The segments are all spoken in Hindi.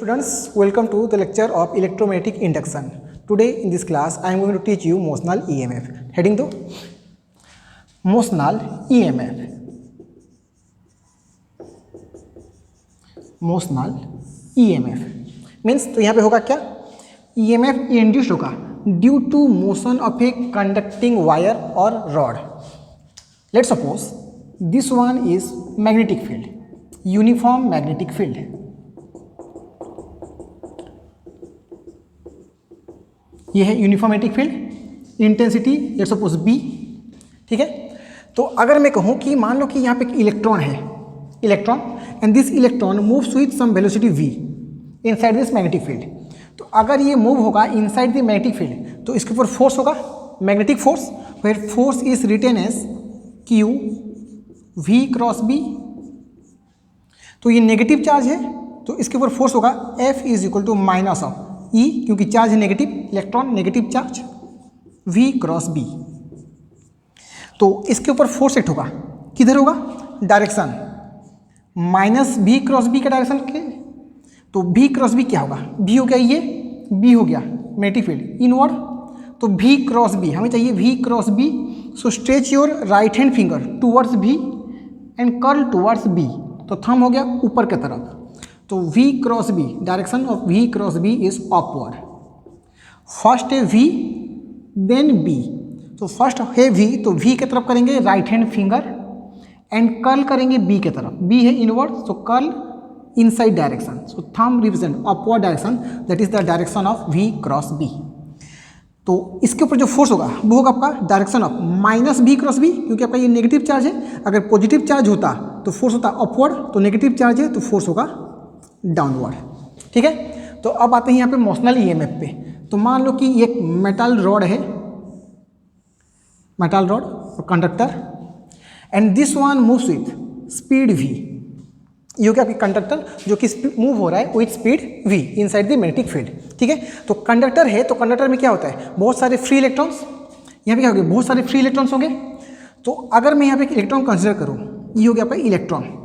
Students, welcome to the lecture of electromagnetic induction. Today in this class, I am going to teach you motional EMF. Heading to motional EMF. Motional EMF means तो यहाँ पे होगा क्या? EMF induced होगा due to motion of a conducting wire or rod. Let's suppose this one is magnetic field, uniform magnetic field. ये है uniform magnetic field, intensity let's suppose B. ठीक है, तो अगर मैं कहूँ कि मान लो कि यहाँ पे एक इलेक्ट्रॉन है, electron, and this electron moves with some velocity v inside this magnetic field. तो अगर ये मूव होगा इनसाइड द मैग्नेटिक फील्ड तो इसके ऊपर फोर्स होगा, magnetic force, where force is written as q v cross b. तो ये नेगेटिव चार्ज है तो इसके ऊपर फोर्स होगा F is equal to minus of E, क्योंकि चार्ज है negative, electron negative charge, V cross B. तो इसके ऊपर फोर्स एक्ट होगा, किधर होगा? Direction minus V cross B का डायरेक्शन के. तो V क्रॉस B क्या होगा? V हो गया ये, B हो गया मैग्नेटिक फील्ड इनवर्ड, तो V क्रॉस B हमें चाहिए, V cross B. So stretch your right hand finger towards V and curl towards B. तो थंब हो गया ऊपर की तरफ, तो V cross B, direction of V cross B is upward. First है V देन B. तो फर्स्ट है V, तो V की तरफ करेंगे right hand finger and curl करेंगे B की तरफ. B है inward, so curl inside direction, so thumb represent upward direction, that is the direction of V cross B. तो इसके ऊपर जो फोर्स होगा वो होगा आपका direction of minus V cross B, क्योंकि आपका ये नेगेटिव चार्ज है. अगर पॉजिटिव चार्ज होता तो फोर्स होता अपवर्ड, तो नेगेटिव चार्ज है तो फोर्स होगा डाउनवर्ड. ठीक है, तो अब आते हैं यहाँ पे मोशनल ईएमएफ पे. तो मान लो कि एक मेटल रॉड है, मेटल रॉड और conductor, and this one moves with speed v. ये हो गया आपकी कंडक्टर जो कि मूव हो रहा है with speed v inside the magnetic field. ठीक है, तो कंडक्टर है, तो कंडक्टर में क्या होता है? बहुत सारे फ्री इलेक्ट्रॉन्स. यहाँ पे क्या हो गया? बहुत सारे फ्री इलेक्ट्रॉन्स होंगे. तो अगर मैं यहाँ पे एक इलेक्ट्रॉन कंसिडर करूँ, ये हो गया आपका इलेक्ट्रॉन.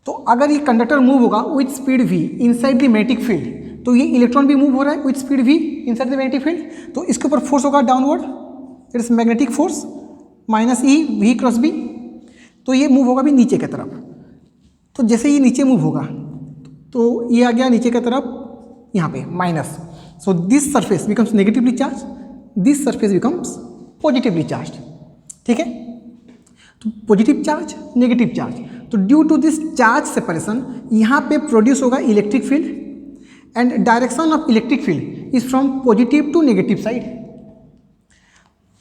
तो अगर ये कंडक्टर मूव होगा with speed v inside the magnetic field, तो ये इलेक्ट्रॉन भी मूव हो रहा है with speed v inside the magnetic field, तो इसके ऊपर फोर्स होगा downward, it is magnetic force minus E v cross b. तो ये मूव होगा भी नीचे की तरफ. तो जैसे ये नीचे मूव होगा तो ये आ गया नीचे की तरफ यहाँ पे minus. So this surface becomes negatively charge, this surface becomes positively charge. ठीक है, तो पॉजिटिव चार्ज नेगेटिव चार्ज, तो due to this charge separation यहाँ पे प्रोड्यूस होगा electric field, and direction of electric field is from positive to negative side.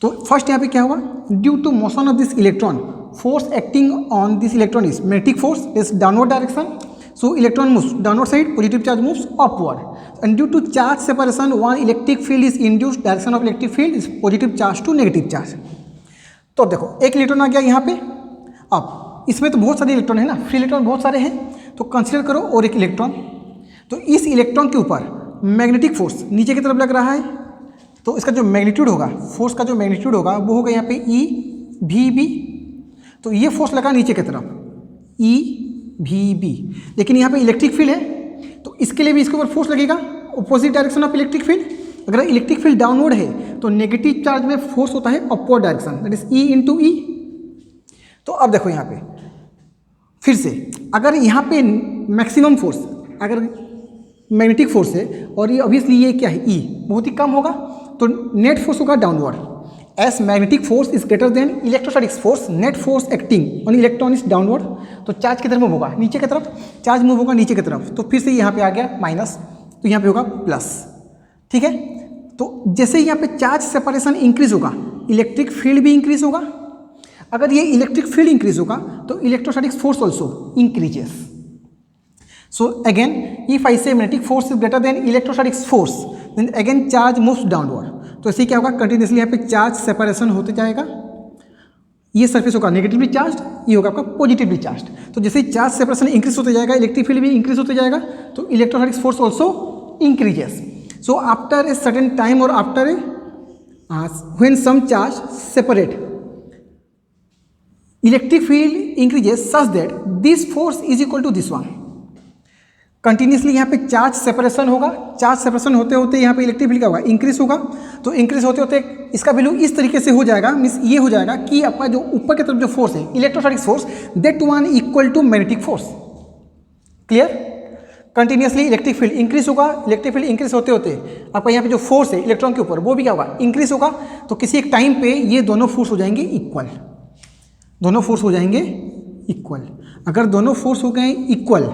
तो फर्स्ट यहाँ पे क्या होगा? Due to motion of this electron, force acting on this electron is magnetic force is downward direction, so electron moves downward side, positive charge moves upward, and due to charge separation one electric field is induced, direction of electric field is positive charge to negative charge. तो देखो एक इलेक्ट्रॉन आ गया यहाँ पे. अब इसमें तो बहुत सारे इलेक्ट्रॉन है ना, फ्री इलेक्ट्रॉन बहुत सारे हैं, तो कंसीडर करो और एक इलेक्ट्रॉन. तो इस इलेक्ट्रॉन के ऊपर मैग्नेटिक फोर्स नीचे की तरफ लग रहा है, तो इसका जो मैग्नीट्यूड होगा, फोर्स का जो मैग्नीट्यूड होगा वो होगा यहाँ पे E v b. तो ये फोर्स लगा नीचे की तरफ E v b, लेकिन यहाँ पे इलेक्ट्रिक फील्ड है तो इसके लिए भी इसके ऊपर फोर्स लगेगा opposite direction of electric field. अगर इलेक्ट्रिक फील्ड डाउनवर्ड है तो नेगेटिव चार्ज में फोर्स होता है upward direction, that is E into E. तो अब देखो यहाँ पे फिर से, अगर यहाँ पे मैक्सिमम फोर्स अगर मैग्नेटिक फोर्स है और ये ऑब्वियसली ये क्या है E बहुत ही कम होगा, तो नेट फोर्स होगा downward. S magnetic force is greater than electrostatic force, net force acting on electron is downward. तो चार्ज किधर मूव होगा? नीचे की तरफ. चार्ज मूव होगा नीचे की तरफ, तो फिर से यहाँ पे आ गया माइनस, तो यहाँ पे होगा प्लस. ठीक है, तो जैसे यहाँ पे चार्ज सेपरेशन इंक्रीज होगा, इलेक्ट्रिक फील्ड भी इंक्रीज होगा. अगर ये इलेक्ट्रिक फील्ड इंक्रीज होगा तो electrostatic force also increases. So again if I say magnetic force is greater than electrostatic force, then again charge moves downward. तो ऐसे क्या होगा? कंटिन्यूसली यहाँ पे चार्ज सेपरेशन होते जाएगा. ये सरफेस होगा नेगेटिवली चार्ज, ये होगा आपका पॉजिटिवली चार्ज. तो जैसे चार्ज सेपरेशन इंक्रीज होते जाएगा, इलेक्ट्रिक फील्ड भी इंक्रीज होते जाएगा, तो electrostatic force also increases. So after a certain time और after a when some charge separate, electric field increases such that this force is equal to this one. Continuously यहाँ पे चार्ज सेपरेशन होगा, चार्ज सेपरेशन होते होते यहाँ पे इलेक्ट्रिक फील्ड क्या होगा, इंक्रीज होगा। तो इंक्रीज होते होते इसका वैल्यू इस तरीके से हो जाएगा, मीन्स ये हो जाएगा कि आपका जो ऊपर की तरफ जो फोर्स है electrostatic force, that one equal to magnetic force. Clear? Continuously electric field increase होगा, इलेक्ट्रिक फील्ड इंक्रीज होते होते आपका यहाँ पे जो फोर्स है इलेक्ट्रॉन के ऊपर वो भी क्या होगा, इंक्रीज होगा। तो किसी एक टाइम पे ये दोनों फोर्स हो जाएंगे इक्वल, दोनों फोर्स हो जाएंगे इक्वल। अगर दोनों फोर्स हो गए इक्वल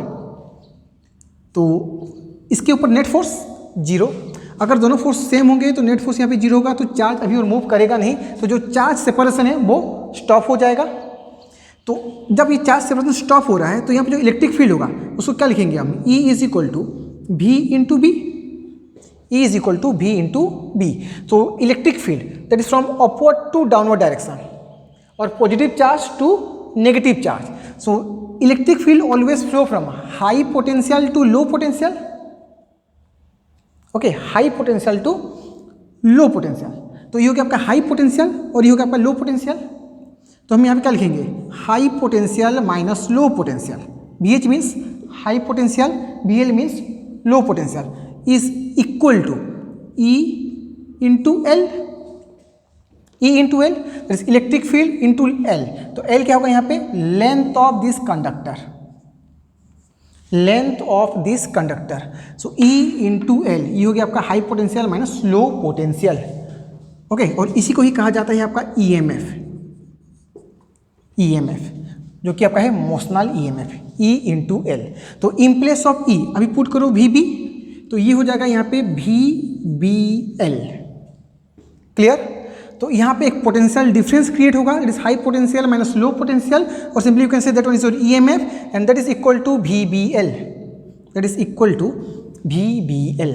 तो इसके ऊपर नेट फोर्स जीरो। अगर दोनों फोर्स सेम होंगे तो नेट फोर्स यहाँ पे जीरो होगा, तो चार्ज अभी और मूव करेगा नहीं, तो जो चार्ज सेपरेशन है वो स्टॉप हो जाएगा। तो जब ये चार्ज सेपरेशन स्टॉप हो रहा है तो यहाँ पे जो इलेक्ट्रिक फील्ड होगा उसको क्या लिखेंगे हम, E is equal to v into B, E is equal to v into B. तो electric field that is from upward to downward direction और positive charge to negative charge. So electric field always flow from high potential to low potential. Okay, high potential to low potential. तो ये हो गया आपका हाई पोटेंशियल और ये हो गया आपका लो पोटेंशियल। तो हम यहाँ पे क्या लिखेंगे, high potential minus low potential. BH means high potential, BL means low potential is equal to E into L, E into L that is electric field into L। तो L क्या होगा यहाँ पे, length of this conductor, length of this conductor. So E into L, ये हो गया आपका high potential minus low potential. Okay, और इसी को ही कहा जाता है आपका EMF, EMF जो कि आपका है motional EMF, E into L। तो इन प्लेस ऑफ E अभी पुट करो VB, तो ये हो जाएगा यहाँ पे VBL। क्लियर? तो यहाँ पे एक पोटेंशियल डिफरेंस क्रिएट होगा, it is high potential minus low potential, और simply you can say that one is your EMF and that is equal to VBL, that is equal to VBL।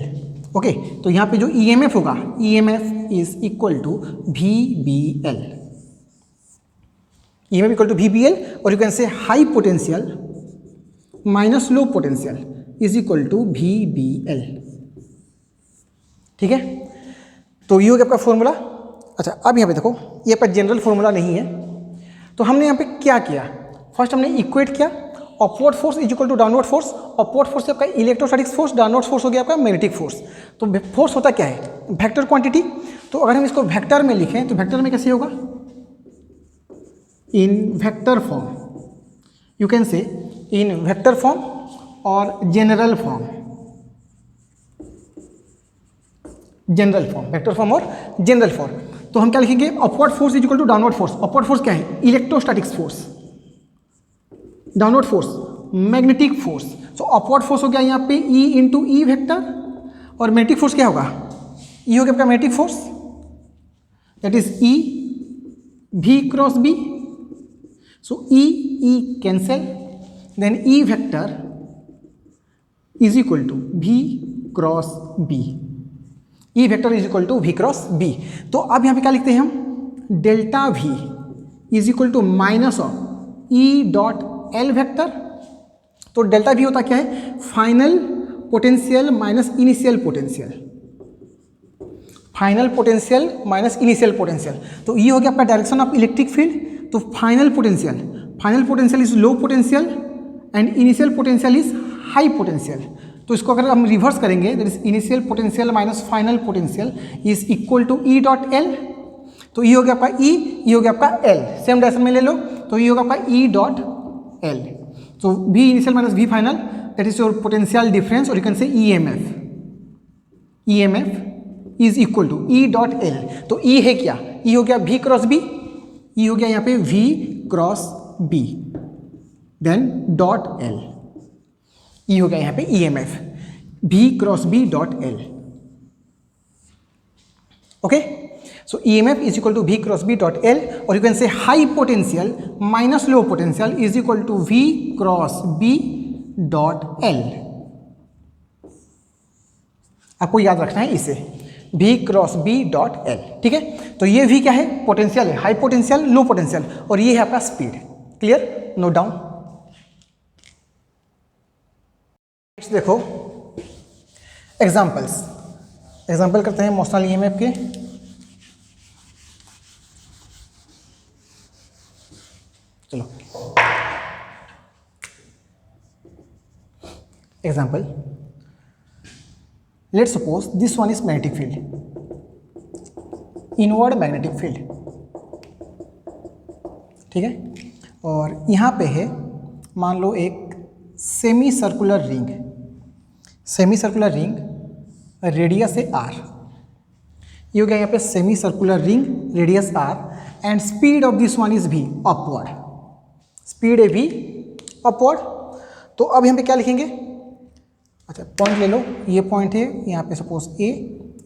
Okay, तो यहाँ पे जो EMF होगा, EMF is equal to VBL, EMF equal to VBL, और you can say high potential minus low potential is equal to VBL। ठीक है, तो ये हो गया आपका फॉर्मूला। अच्छा, अब यहाँ पे देखो, ये आपका जनरल फॉर्मूला नहीं है, तो हमने यहाँ पे क्या किया, फर्स्ट हमने इक्वेट किया upward force is equal to downward force. Upward force से आपका इलेक्ट्रोस्टैटिक फोर्स, डाउनवर्ड फोर्स हो गया आपका मैग्नेटिक फोर्स। तो फोर्स होता क्या है, वेक्टर क्वांटिटी। तो अगर हम इसको वेक्टर में लिखें तो वेक्टर में कैसे होगा, in vector form, you can say in vector form और general form, general form, vector form और जनरल फॉर्म। तो हम क्या लिखेंगे, upward force is equal to downward force. Upward force क्या है, electrostatic force, downward force magnetic force. So upward force हो गया यहाँ पे E इंटू ई वेक्टर, और मैग्नेटिक फोर्स क्या होगा, E हो गया आपका magnetic force, that is E V cross B। So E cancel, then E vector is equal to V cross B, E vector is equal to V cross B। तो अब यहाँ पे क्या लिखते हैं हम, delta V is equal to minus of E dot L vector. तो डेल्टा V होता क्या है, final potential minus initial potential, final potential minus initial potential. तो ये हो गया आपका डायरेक्शन ऑफ इलेक्ट्रिक फील्ड। तो final potential is low potential and initial potential is high potential. तो इसको अगर हम रिवर्स करेंगे, that is initial potential minus final potential is equal to E dot L। तो ये हो गया आपका E, ये हो गया आपका L, सेम डायरेक्शन में ले लो, तो ये होगा आपका E डॉट L। तो V initial minus V final, that is your potential difference, और you can say EMF is equal to E dot L। तो E है क्या, E हो गया V क्रॉस B, E हो गया यहाँ पे V cross B, then dot L, E हो गया यहाँ पे EMF V cross B dot L। Okay, so EMF is equal to V cross B dot L, और you can say high potential minus low potential is equal to V cross B dot L। आपको याद रखना है इसे, V cross B dot L। ठीक है, तो ये V क्या है, पोटेंशियल है, हाई पोटेंशियल लो पोटेंशियल, और ये है आपका speed. Clear, note down. Next देखो एग्जाम्पल करते हैं मोशनल EMF के। चलो, example, let suppose this one is magnetic field, inward magnetic field, ठीक है। और यहाँ पे है मान लो एक semi circular ring, semi circular ring, radius है r, ये हो गया यहाँ पे semi circular ring, radius r, and speed of this one is v, upward, speed है v, अपवर्ड। तो अब यहाँ पे क्या लिखेंगे, अच्छा पॉइंट ले लो, ये पॉइंट है यहाँ पे सपोज a,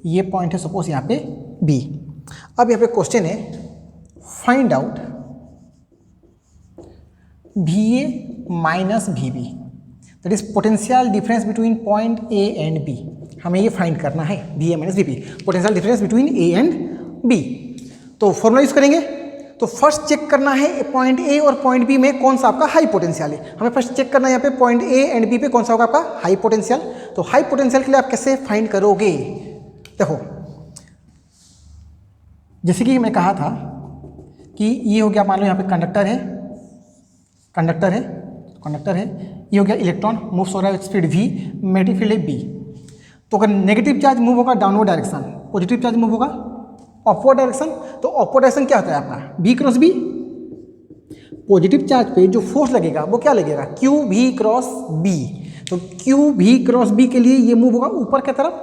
ये पॉइंट है सपोज यहाँ पे b। अब यहाँ पे क्वेश्चन है find out VA minus VB, that is potential difference between point A and B। हमें ये फाइंड करना है VA minus VB, potential difference between A and B। तो फॉर्मूला यूज करेंगे। तो फर्स्ट चेक करना है पॉइंट A और पॉइंट B में कौन सा आपका हाई पोटेंशियल है। हमें फर्स्ट चेक करना है यहाँ पे पॉइंट A एंड B पे कौन सा होगा आपका हाई पोटेंशियल। तो हाई पोटेंशियल के लिए आप कैसे फाइंड करोगे, देखो जैसे कि मैं कहा था कि ये हो गया, मान लो यहाँ पे कंडक्टर है, कंडक्टर है, कंडक्टर है, ये हो गया इलेक्ट्रॉन मूव हो रहा है स्पीड v, मैग्नेटिक फील्ड है b। तो अगर नेगेटिव चार्ज मूव होगा downward direction, positive charge move होगा अपवर्ड डायरेक्शन। तो अपवर्ड डायरेक्शन क्या होता है आपका b cross b। Positive charge पे जो फोर्स लगेगा वो क्या लगेगा q v क्रॉस b। तो q v क्रॉस b के लिए ये मूव होगा ऊपर की तरफ।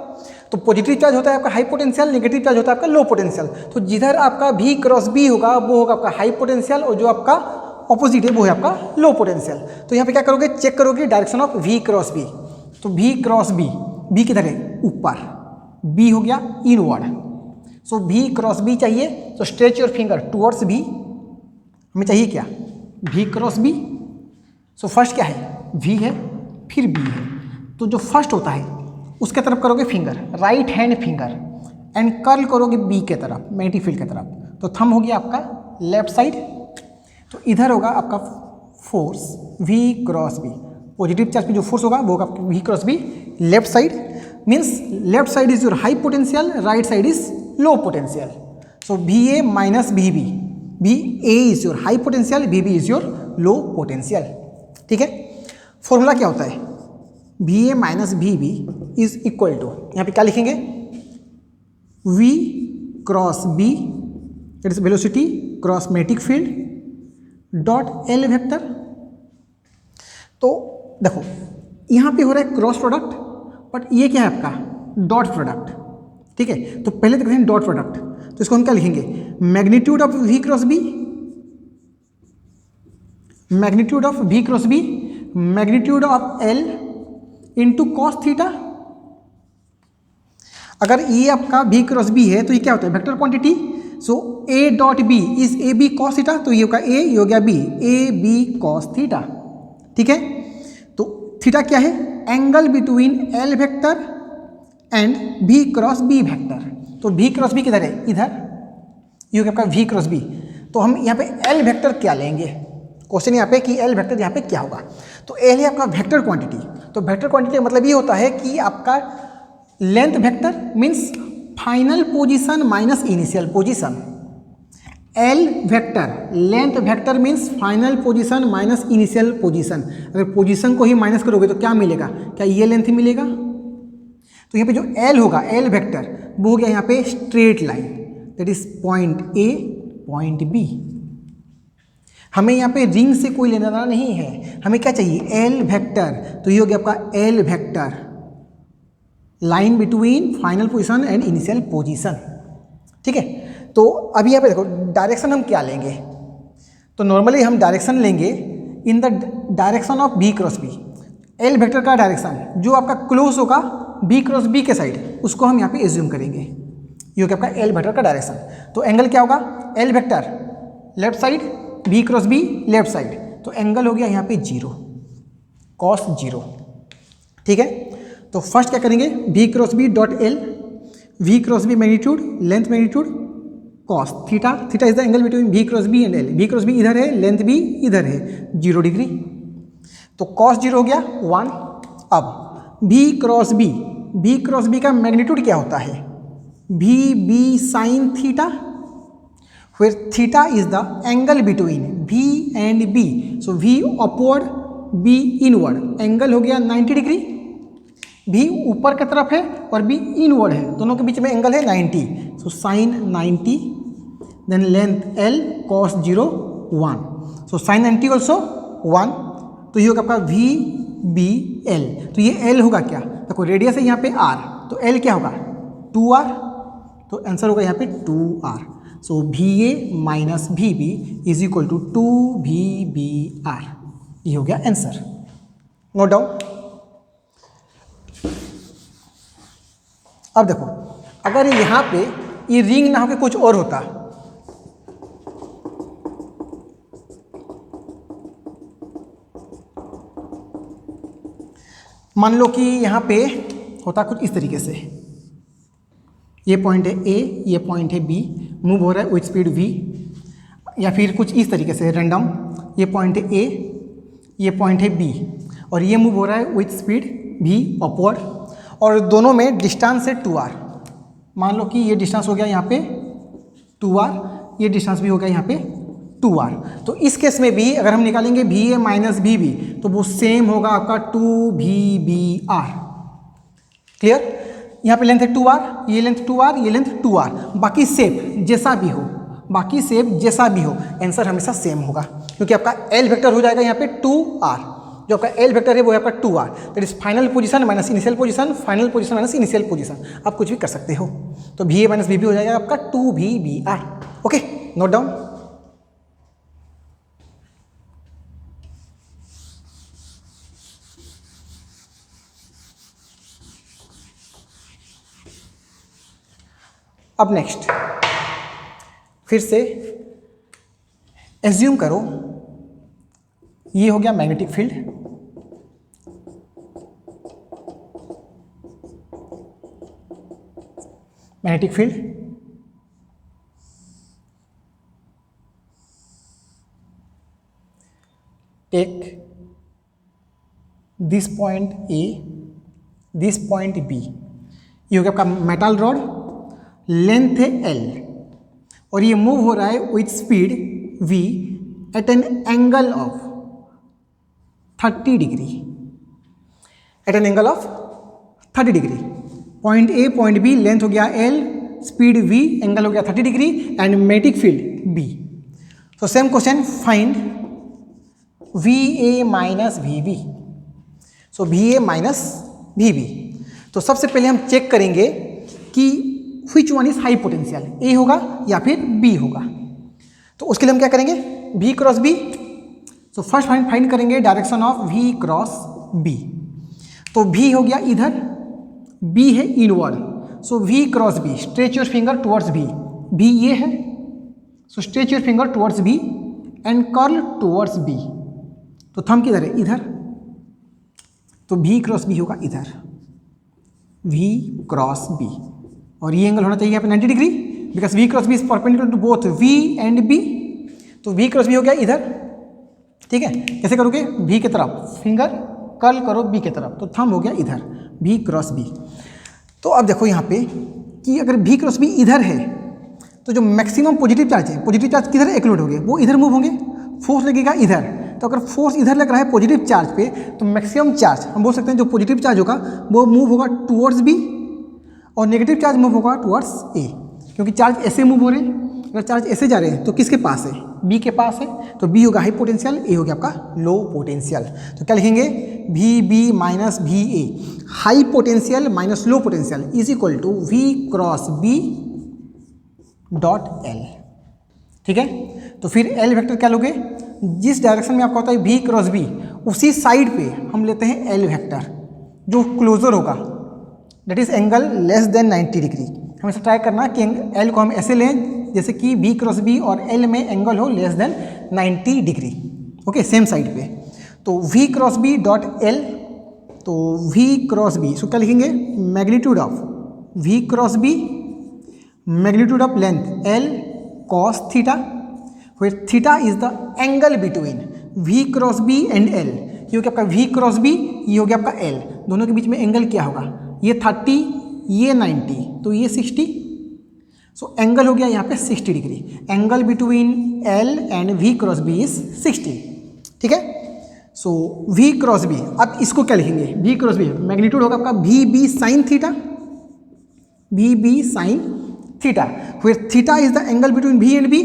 तो पॉजिटिव चार्ज होता है आपका हाई पोटेंशियल, नेगेटिव चार्ज होता है आपका लो पोटेंशियल। तो जिधर आपका v क्रॉस b होगा वो होगा आपका हाई पोटेंशियल, और जो आपका ऑपोजिट है वो है आपका लो पोटेंशियल। तो यहाँ पे क्या करोगे, चेक करोगे direction of v cross b। तो v क्रॉस b, b किधर है ऊपर, b हो गया inward. So v cross b चाहिए, तो stretch your finger towards b। हमें चाहिए क्या v cross b। So first क्या है v है, फिर b है। तो जो फर्स्ट होता है उसके तरफ करोगे finger, right hand finger, and curl करोगे b के तरफ, मैग्नेटिक फील्ड के तरफ। तो थंब हो गया आपका लेफ्ट साइड। तो इधर होगा आपका force v cross b, positive charge पे जो फोर्स होगा वो होगा v cross b left side. Means left side is your high potential, right side is low potential. So VA minus VB, VA is your high potential, VB is your low potential. ठीक है, फॉर्मूला क्या होता है VA minus VB is equal to, यहाँ पे क्या लिखेंगे V cross B, it is velocity cross magnetic field dot L vector. तो देखो यहाँ पे हो रहा है क्रॉस प्रोडक्ट, बट ये क्या है आपका डॉट प्रोडक्ट। ठीक है, तो पहले देखते हैं डॉट प्रोडक्ट। तो इसको हम क्या लिखेंगे, magnitude of V cross B, magnitude of V cross B, magnitude of L into cos theta. अगर ये आपका V क्रॉस B है तो ये क्या होता है vector quantity. So A dot B is A B cos theta. तो ये होगा A, ये हो गया B, A B cos theta. ठीक है, तो थीटा क्या है angle between L vector and V cross B vector. तो V क्रॉस B किधर है इधर, ये हो गया आपका V क्रॉस B। तो हम यहाँ पे L वेक्टर क्या लेंगे, क्वेश्चन यहाँ पे कि L वेक्टर यहाँ पे क्या होगा। तो L है आपका वेक्टर क्वांटिटी। तो वेक्टर क्वांटिटी का मतलब ये होता है कि आपका length vector means final position minus initial position. L vector length vector means final position minus initial position. अगर पोजीशन को ही माइनस करोगे तो क्या मिलेगा, क्या ये लेंथ मिलेगा। तो यहाँ पे जो L होगा L वेक्टर वो हो गया यहाँ पे straight line, that is point A point B। हमें यहाँ पे रिंग से कोई लेना देना नहीं है, हमें क्या चाहिए L वेक्टर। तो ये हो गया आपका L vector, line between final position and initial position. ठीक है, तो अभी यहाँ पे देखो डायरेक्शन हम क्या लेंगे। तो नॉर्मली हम डायरेक्शन लेंगे in the direction of B cross B। L vector का डायरेक्शन जो आपका क्लोज होगा B क्रॉस B के साइड, उसको हम यहाँ पे एज्यूम करेंगे। ये हो गया आपका L वेक्टर का डायरेक्शन। तो एंगल क्या होगा L vector left side, B cross B left side. तो एंगल हो गया यहाँ पे 0, कॉस 0। ठीक है, तो फर्स्ट क्या करेंगे V cross B dot L, V cross B magnitude, length magnitude, cos theta. Theta is the angle between V cross B and L। V cross B इधर है, लेंथ B इधर है 0 डिग्री। तो कॉस 0 हो गया 1। अब V cross B, V cross B का मैग्नीट्यूड क्या होता है VB साइन थीटा, फिर theta is the angle between V and B। So V upward B inward, angle हो गया 90 डिग्री। भी ऊपर की तरफ है और भी इनवर्ड है, दोनों के बीच में एंगल है 90, so sine 90, then length L cos 0 1, so sine 90 also 1, तो ये होगा आपका VBL। तो ये L होगा क्या, देखो रेडियस है यहाँ पे R, तो L क्या होगा 2R, तो आंसर होगा यहाँ पे 2R। So VA minus VB is equal to 2VBR, ये हो गया आंसर। Note down. अब देखो अगर यहाँ पे ये रिंग ना होकर कुछ और होता, मान लो कि यहाँ पे होता कुछ इस तरीके से, ये पॉइंट है A, ये पॉइंट है B, मूव हो रहा है विथ स्पीड V, या फिर कुछ इस तरीके से रैंडम, ये पॉइंट है A, ये पॉइंट है B, और ये मूव हो रहा है विथ स्पीड V अपवर्ड, और दोनों में डिस्टेंस है 2R। मान लो कि ये डिस्टेंस हो गया यहाँ पे 2R, ये डिस्टेंस भी हो गया यहाँ पे 2R। तो इस केस में भी अगर हम निकालेंगे VA माइनस VB तो वो सेम होगा आपका 2VBR। क्लियर, यहाँ पे लेंथ है 2R, ये लेंथ 2R, ये लेंथ 2R, बाकी शेप जैसा भी हो, बाकी शेप जैसा भी हो, आंसर हमेशा सेम होगा, क्योंकि आपका L वेक्टर हो जाएगा यहाँ पे 2R, जो आपका L वेक्टर है वो है आपका 2R, that is final position minus initial position, final position minus initial position, आप कुछ भी कर सकते हो। तो VA माइनस VB हो जाएगा आपका 2VBR। Okay, note down. अब नेक्स्ट फिर से एज्यूम करो ये हो गया magnetic field, magnetic field take this point A, this point B, ये हो गया आपका मेटल रॉड, लेंथ है L, और ये मूव हो रहा है with speed V at an angle of 30 degree, at an angle of 30 degree. Point A point B, length हो गया L, स्पीड V, एंगल हो गया 30 degree and magnetic field B। So same question, find VA minus VB। So VA minus VB, तो सबसे पहले हम चेक करेंगे कि which one is high potential, A होगा या फिर B होगा। तो उसके लिए हम क्या करेंगे, V cross B। So first find करेंगे direction of V cross B। तो V हो गया इधर, B है inward, so V cross B, stretch your finger towards B, B ये है, so stretch your finger towards B and curl towards B। तो थंब किधर है, इधर, तो V क्रॉस B होगा इधर, V क्रॉस B, और ये एंगल होना चाहिए यहाँ पे 90 degree, because V cross B is perpendicular to both V and B। तो V क्रॉस B हो गया इधर, ठीक है। कैसे करोगे, V की तरफ फिंगर कर्ल करो B की तरफ, तो थंब हो गया इधर, V क्रॉस B। तो अब देखो यहाँ पे कि अगर V क्रॉस B इधर है तो जो मैक्सिमम पॉजिटिव चार्ज है, पॉजिटिव चार्ज किधर एक्लोड होंगे, वो इधर मूव होंगे, फोर्स लगेगा इधर। तो अगर फोर्स इधर लग रहा है पॉजिटिव चार्ज पे, तो मैक्सिमम चार्ज हम बोल सकते हैं जो पॉजिटिव चार्ज होगा वो मूव होगा टुवर्ड्स B, और नेगेटिव चार्ज मूव होगा टुवर्ड्स A, क्योंकि चार्ज ऐसे मूव हो रहे हैं। अगर चार्ज ऐसे जा रहे हैं तो किसके पास है, B के पास है, तो B होगा हाई पोटेंशियल, A हो गया आपका लो पोटेंशियल। तो क्या लिखेंगे, VB minus VA, high potential minus low potential is equal to V cross B dot L। ठीक है, तो फिर L वेक्टर क्या लोगे, जिस डायरेक्शन में आपका होता है V क्रॉस B, उसी साइड पे हम लेते हैं L वेक्टर जो क्लोजर होगा, that is angle less than 90 degree. हमेशा ट्राई करना कि L को हम ऐसे लें जैसे कि V क्रॉस B और L में एंगल हो less than 90 degree, okay, same side पे। तो V cross B dot L, तो V क्रॉस B, सो क्या लिखेंगे, magnitude of V cross B, magnitude of length L cos theta, फिर theta is the angle between V cross B and L। ये हो गया आपका V क्रॉस B, ये हो गया आपका L, दोनों के बीच में एंगल क्या होगा, ये 30, ये 90, तो ये 60, सो एंगल हो गया यहाँ पे 60 degree. Angle between L and V cross B is 60, ठीक है। सो वी क्रॉस बी, अब इसको क्या लिखेंगे, वी क्रॉस बी मैग्नीट्यूड होगा आपका V B sine theta, V B sine theta, फिर theta is the angle between V and B,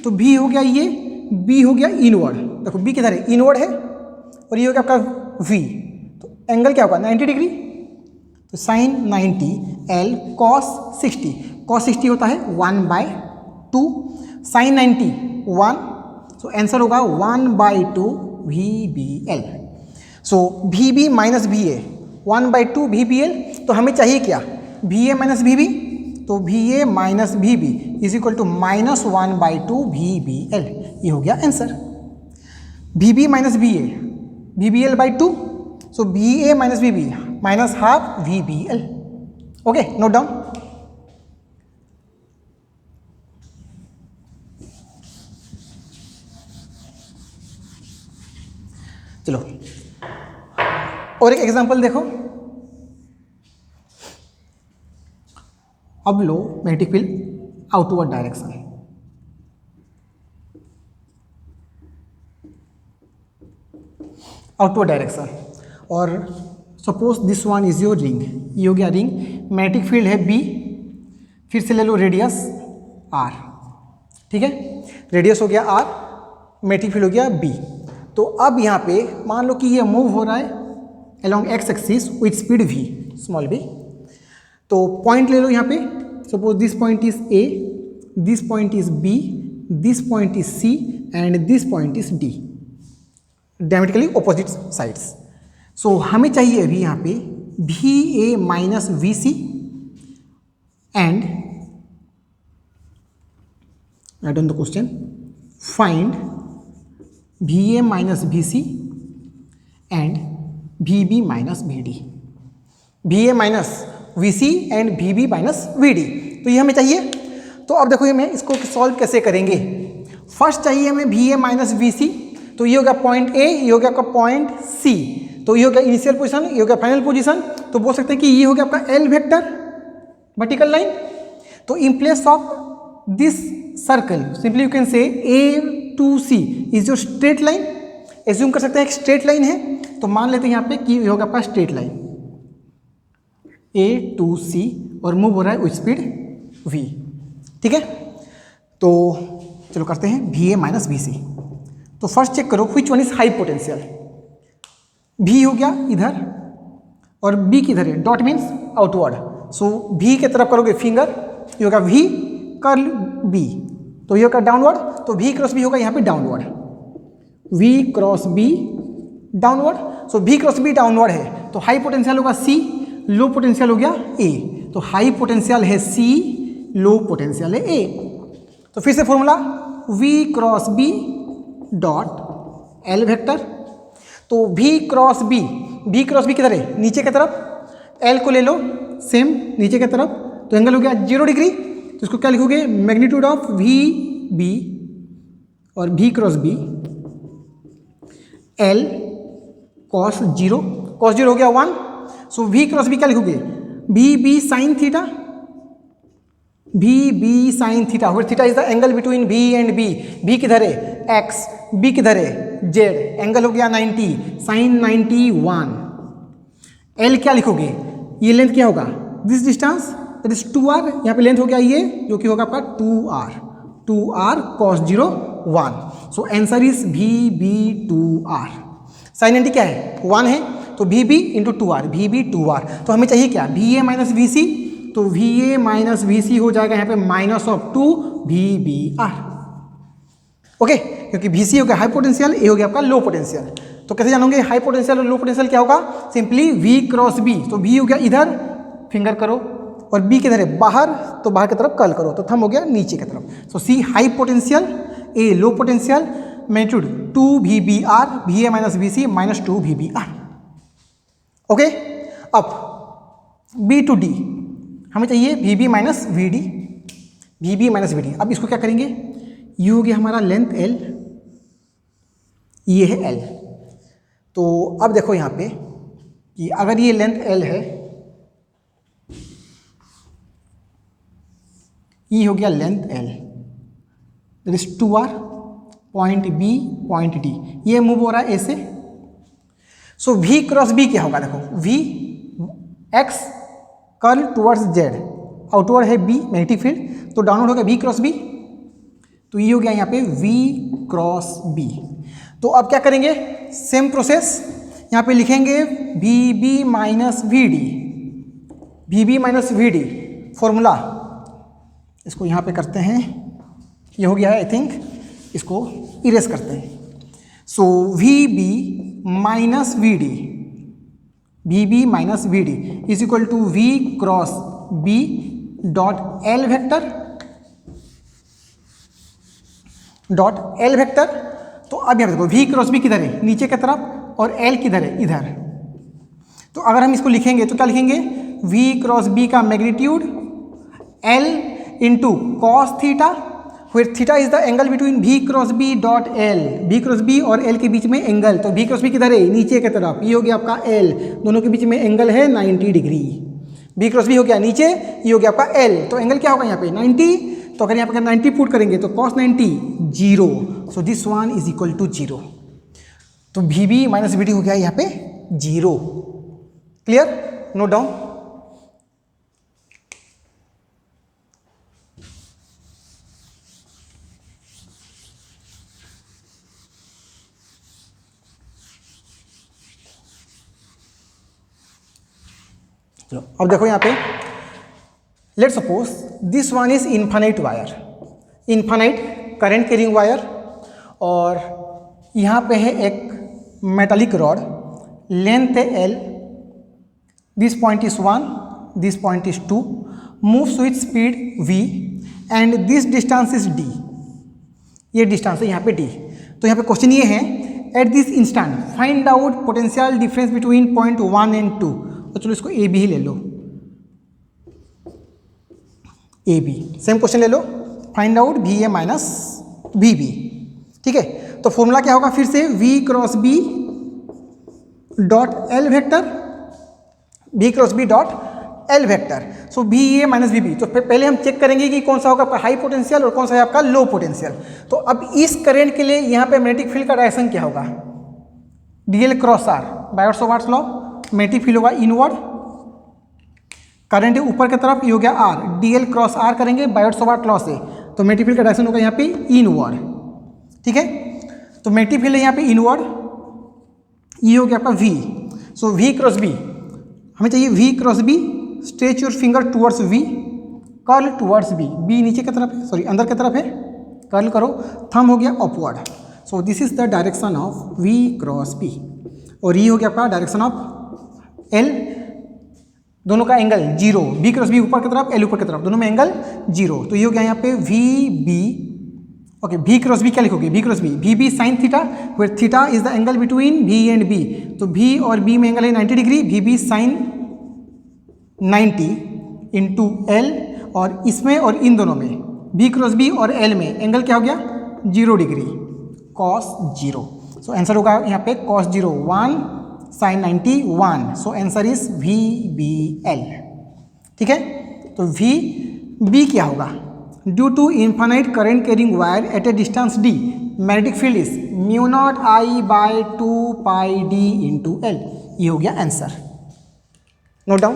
तो वी हो गया ये, बी हो गया इनवर्ड, देखो बी किधर है, इनवर्ड है, और ये हो गया आपका वी, तो एंगल क्या होगा 90 डिग्री, तो साइन 90 एल कॉस 60, कॉस 60 होता है 1/2, साइन 90 1, सो आंसर होगा 1/2 V B L. So V B minus V A 1/2 V B L, तो हमें चाहिए क्या, V A minus V B, तो V A minus V B is equal to -1/2 V B L, ये हो गया answer. V B minus V A, V B L by 2, so V A minus V B minus half V B L. Okay, note down. चलो और एक एग्जांपल देखो, अब लो magnetic field outward direction, outward direction, और suppose this one is your ring, ये हो गया रिंग, मैग्नेटिक फील्ड है बी, फिर से ले लो रेडियस आर, ठीक है, रेडियस हो गया आर, मैग्नेटिक फील्ड हो गया बी। तो अब यहाँ पे मान लो कि ये मूव हो रहा है along X axis with speed v, small v, तो पॉइंट ले लो यहाँ पे, suppose this point is a, this point is b, this point is c and this point is d, diametrically opposite sides. So हमें चाहिए अभी यहाँ पे V A minus V C and right on the question find V A minus V C and V B minus V D, V A minus V C and V B minus V D, तो ये हमें चाहिए। तो अब देखो ये मैं इसको सॉल्व कैसे करेंगे, फर्स्ट चाहिए हमें we A minus V C, तो ये हो गया पॉइंट ए, ये हो गया आपका पॉइंट सी, तो ये हो गया इनिशियल पोजीशन, ये हो गया फाइनल पोजीशन, तो बोल सकते हैं कि ये हो गया आपका एल वेक्टर वर्टिकल लाइन। तो in place of this circle simply you can say A to C is your straight line, assume कर सकते हैं एक स्ट्रेट लाइन है, तो मान लेते हैं यहाँ पे कि ये होगा आपका स्ट्रेट लाइन ए टू सी और मूव हो रहा है विथ स्पीड v, ठीक है। तो चलो करते हैं we A minus V C, तो फर्स्ट चेक करो which one is high potential, v हो गया इधर और b किधर है, डॉट मीन्स आउटवर्ड, सो v के तरफ करोगे फिंगर, ये होगा v कर्ल b, तो ये होगा डाउनवर्ड, तो v क्रॉस b होगा यहाँ पे downward, v cross b downward, so v cross b downward है, तो हाई पोटेंशियल होगा c, लो पोटेंशियल हो गया a, तो हाई पोटेंशियल है c, लो पोटेंशियल है a। तो फिर से formula v cross b dot L vector, तो v क्रॉस b किधर है, नीचे की तरफ, l को ले लो सेम नीचे की तरफ, तो एंगल हो गया 0 डिग्री, तो इसको क्या लिखोगे मैग्नीट्यूड ऑफ वी बी और v cross b l cos 0 हो गया 1, सो v क्रॉस b क्या लिखोगे V B sine theta, V B sine theta, where theta is the angle between v and b, v किधर है x, b किधर है z, एंगल हो गया 90, साइन 91, l क्या लिखोगे, ये लेंथ क्या होगा this distance that is 2r, यहाँ पे लेंथ हो गया ये जो कि होगा आपका 2r cos 0 1, so answer is V B 2r, sine 90 क्या है 1 है, तो V B into 2r, V B 2r, तो हमें चाहिए क्या V A minus V C, तो V A minus V C हो जाएगा यहाँ पे minus of 2 V B R, okay, क्योंकि वी सी हो गया हाई पोटेंशियल, ए हो गया आपका लो पोटेंशियल, तो कैसे जानोगे हाई पोटेंशियल और लो पोटेंशियल क्या होगा, सिंपली वी क्रॉस बी, तो वी हो गया इधर फिंगर करो और बी किधर है बाहर, तो बाहर की तरफ कर्ल करो, तो थंब हो गया नीचे की तरफ, so C high potential, A low potential, magnitude 2 V B R, V A minus V C minus 2 V B R, okay. अब बी टू डी हमें चाहिए V B minus V D, V B minus V D, अब इसको क्या करेंगे, ये हो गया हमारा लेंथ एल, ये है एल, तो अब देखो यहाँ पे कि अगर ये लेंथ एल है, ये हो गया length L, that is 2r, point B point D, ये मूव हो रहा है ए से, सो V क्रॉस B क्या होगा, देखो V X curl towards Z, outward है B मैग्नेटिक फील्ड, तो डाउनवर्ड होगा V क्रॉस B, तो ये हो गया यहाँ पे V क्रॉस B। तो अब क्या करेंगे, सेम प्रोसेस, यहाँ पे लिखेंगे VB minus VD, VB minus VD formula, इसको यहाँ पे करते हैं, ये हो गया है आई थिंक, इसको इरेज करते हैं। So VB minus VD, VB minus VD is equal to V cross B dot L vector, dot L vector. तो अब यहाँ देखो V क्रॉस B किधर है, नीचे की तरफ, और L किधर है, इधर। तो अगर हम इसको लिखेंगे तो क्या लिखेंगे, V क्रॉस B का magnitude L into cos theta, फिर theta is the angle between V cross B dot L, V cross B और L के बीच में एंगल, तो V क्रॉस B किधर है, नीचे की तरफ, ये हो गया आपका L, दोनों के बीच में एंगल है 90 डिग्री। V क्रॉस B हो गया नीचे, ये हो गया आपका L, तो एंगल क्या होगा यहाँ पे 90, तो अगर यहाँ पे 90 पुट करेंगे तो cos 90 0, so this one is equal to 0। तो VB माइनस VD हो गया यहाँ पे 0। Clear, note down. चलो अब देखो यहाँ पे, let suppose this one is infinite wire, infinite current carrying wire, और यहाँ पे है एक मेटालिक रॉड, लेंथ है L, this point is 1, this point is 2, moves with speed V and this distance is D, ये डिस्टेंस है यहाँ पे D। तो यहाँ पे क्वेश्चन ये है, at this instant find out potential difference between point 1 and 2, तो चलो इसको AB ही ले लो, AB सेम क्वेश्चन ले लो, find out VA minus VB, ठीक है। तो फॉर्मूला क्या होगा, फिर से V cross B dot L vector, V cross B dot L vector, so VA minus VB। तो पहले हम चेक करेंगे कि कौन सा होगा आपका हाई पोटेंशियल और कौन सा है आपका लो पोटेंशियल। तो अब इस करंट के लिए यहाँ पे मैग्नेटिक फील्ड का डायरेक्शन क्या होगा, DL क्रॉस R, बायोट्स वाट्स लॉ, मैग्नेटिक फील्ड होगा इनवर्ड, करंट है ऊपर की तरफ, ये हो गया R, DL क्रॉस R करेंगे बायोट्स वाट लॉ से, तो मैग्नेटिक फील्ड का डायरेक्शन होगा यहाँ पे इनवर्ड, ठीक है। तो मैग्नेटिक फील्ड है यहाँ पे इनवर्ड, ये हो गया आपका V, सो V क्रॉस B, हमें चाहिए V cross B, stretch your finger towards V, curl towards B, B नीचे की तरफ है, सॉरी अंदर की तरफ है, कर्ल करो, थंब हो गया upward, so this is the direction of V cross B, और ये हो गया आपका डायरेक्शन ऑफ L, दोनों का एंगल 0, B क्रॉस B ऊपर की तरफ, L ऊपर की तरफ, दोनों में एंगल 0, तो ये हो गया यहाँ पे VB, okay V cross B क्या लिखोगे, V cross B, VB sine theta, फिर theta is the angle between V and B, तो V और B में एंगल है 90 degree, VB sine 90 into L, और इसमें और इन दोनों में B क्रॉस B और L में एंगल क्या हो गया 0 डिग्री, cos 0, सो आंसर होगा यहाँ पे cos 0 1 sin 90 1, so answer is VBL, ठीक है। तो VB क्या होगा, due to infinite current carrying wire at a distance D, magnetic field is mu naught I by 2 pi D into L, ये हो गया आंसर, नोट डाउन।